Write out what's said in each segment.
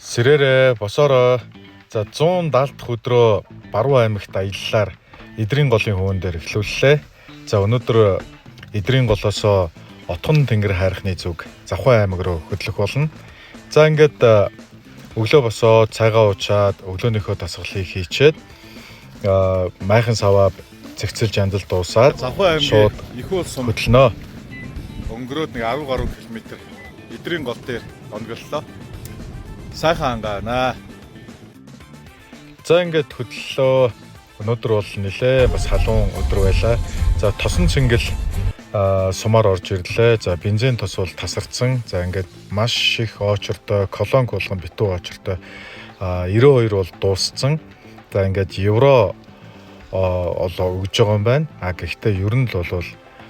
Сэрээрээ босоороо за 170 дахь өдрөө Баруун аймагт аяллаар Идрийн голын хөвөн дээр эхлүүллээ. За өнөөдөр Идрийн голоосоо Отгон тэнгэр хайрхны зүг Завхан аймаг руу хөдлөх болно. За ингээд өглөө босоод цайгаа уучаад өглөөнийхөө дасгалыг хийчээд майхан саваа зэгцэлж андал дуусаад Завхан аймгийн их уул сум хөдлөнө. өнгөрөөд нэг 10 гаруй километр Идрийн гол дээр онголлоо. Сайхан ангаанаа. За ингээд хөдлөлөө. Өнөөдөр бол нэлээ бас халуун өдөр байлаа. За тосон цэнгэл сумаар орж ирлээ. За бензин тос бол тасарсан. За ингээд маш их очортой, колонк болгон битүү очортой 92 бол дууссан. За ингээд евро олоо өгж байгаа юм байна. Гэхдээ ер нь л бол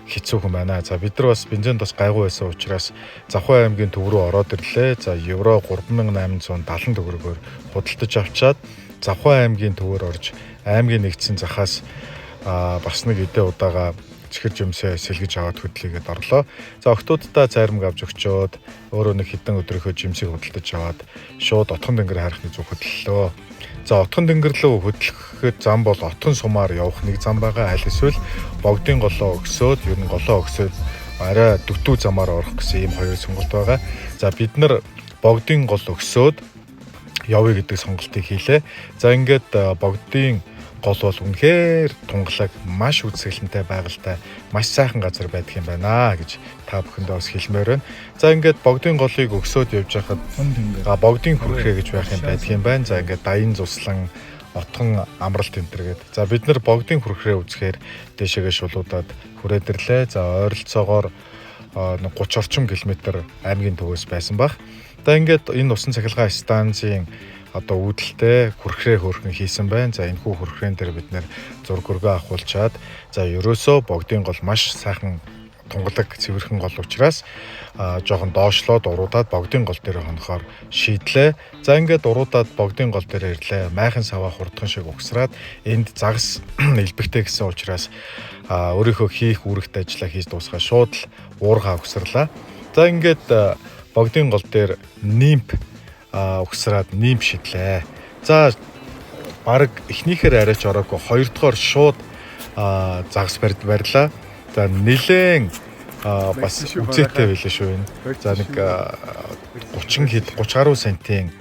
хэцүүхэн байна. За бид нар бас бензин тос гайгүй байсан учраас Завхан аймгийн төв рүү ороод ирлээ. За евро 3870 төгрөгөөр худалдаж авчаад Завхан аймгийн төвөөр орж аймгийн нэгдсэн захаас бас нэг эдээ удаага чихэр жимсээ сэлгэж аваад хөдлөгээд орлоо. За октоуддаа цайрамг авч өгчөөд өөрөө нэг хэдэн өдрийнхөө жимсийг худалдаж аваад шууд Отгон тэнгэр хайрхны зүг хөдлөлөө. За Отгон тэнгэр рүү хөдлөхөд зам бол Отгон сумаар явах нэг зам байгаа. Аль эсвэл богдын голоо өгсөөд ер нь голоо өгсөөд арай дутуу замаар орох гэсэн ийм хоёр сонголт байгаа. За бид нар богдын гол өгсөөд явъя гэдэг сонголтыг хийлээ. За ингээд богдын гол бол үнэхээр тунгалаг маш үзэсгэлэнтэй байгальтай маш сайхан газар байдаг юм байна гэж та бүхэндээ бас хэлмээр байна. За ингээд богдын голыг өгсөөд явж байхад богдын хүрхрээ гэж байх юм байдаг юм байна. За ингээд даян цуслан Отгон амралт энтергээд. За бид нар богдын хүрхрээ үзэхээр дээшээгээ шулуудаад хүрээд ирлээ. За ойролцоогоор 30 орчим километр аймгийн төвөөс байсан баг. За ингээд энэ усан цахилгаан станцын үүдэлтэй хүрхрээ хөөрхөн хийсэн байна. За энэ хүү хүрхрээн дээр бид нэр зураг өргөө авахулчаад за ерөөсөө богдын гол маш сайхан тунгалаг цэвэрхэн гол учраас жоохон доошлоод уруудаад богдын гол дээр хонохоор шийдлээ. За ингээд уруудаад богдын гол дээр ирлээ. Майхан саваа хурдхан шиг угсраад энд загас элбэгтэй гэсэн учраас өөрийнхөө хийх үүрэгтэй ажлаа хийж дуусгаад шууд л уурга угсрлаа. За ингээд богдын гол дээр нимп угсраад нимп шидлээ. За баг эхнийхээр арайч ороогүй хоёрдугаар шууд загас барьлаа. За нилээн бас үзээтэй байлаа шүү энэ. За нэг 30 гаруй сантийн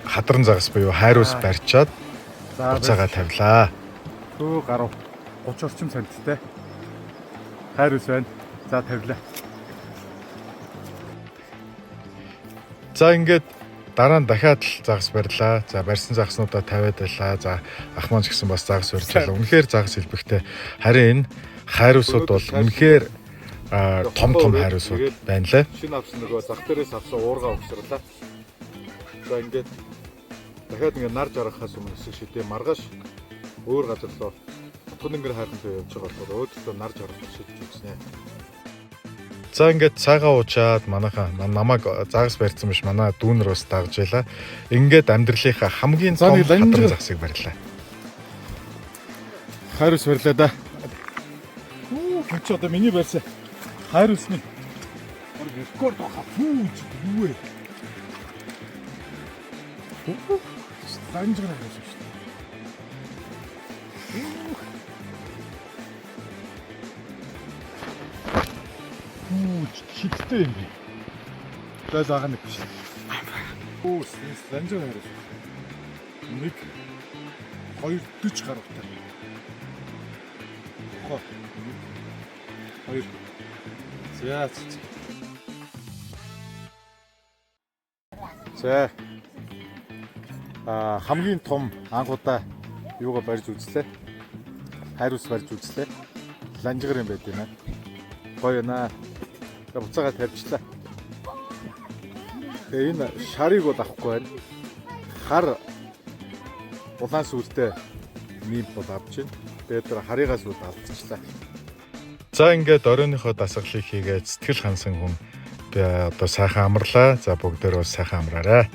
хадран загас буюу хайрус барьчаад буцаага тавилаа. Төө гаруй 30 орчим санттай хайрус байна. За тавилаа. За ингээд дараа нь дахиад л загас барьлаа. За барьсан загаснуудаа тавиад байлаа. За ах маань ч гэсэн бас загас барьж байлаа. Үнэхээр загас хэлбэгтэй. Харин энэ хайрусууд бол үнэхээр том хайрусууд байна лээ. Шинэ авсан нөгөө зах дээрээс авсан уурга угсрлаа. За ингээд дахиад ингээд нар жаргахаас өмнө хэсэг шидэ маргааш өөр газар руу Отгон тэнгэр хайрханд явж байгаа болохоор өөдөө нар жаргах шидэж үзснэ. За ингээд цайгаа уучаад намайг загас барьсан биш манай дүүнэр бас дагж байлаа. Ингээд амьдралынхаа хамгийн том хадран загсыг барьлаа. Хайрус барьлаа да. Гэвч одоо миний барьсан хайрусны рекорд байгаа. Юу вэ? Санжраа гэсэн шүү дээ. Хиттэй юм би. Тэгэл байгаа нэг биш. Санжраа хараа. Нэг 240 гаруйтай. Хоёр. За. Хамгийн том анхудаа юугаа барьж үзлээ. Хайрус барьж үзлээ. Ланжгар юм байд юм аа. Гоё наа. Буцаага тавьчлаа. Тэгээ энэ шарыг бол авахгүй байна. Хар улаан сүлтэй нимп бол авч байна. Тэгээд тэр харыгаас үл алдчихлаа. За ингээд оройныхоо дасгалыг хийгээд сэтгэл хансан хүн би одоо сайхан амарлаа. За бүгдээрээ сайхан амраарай.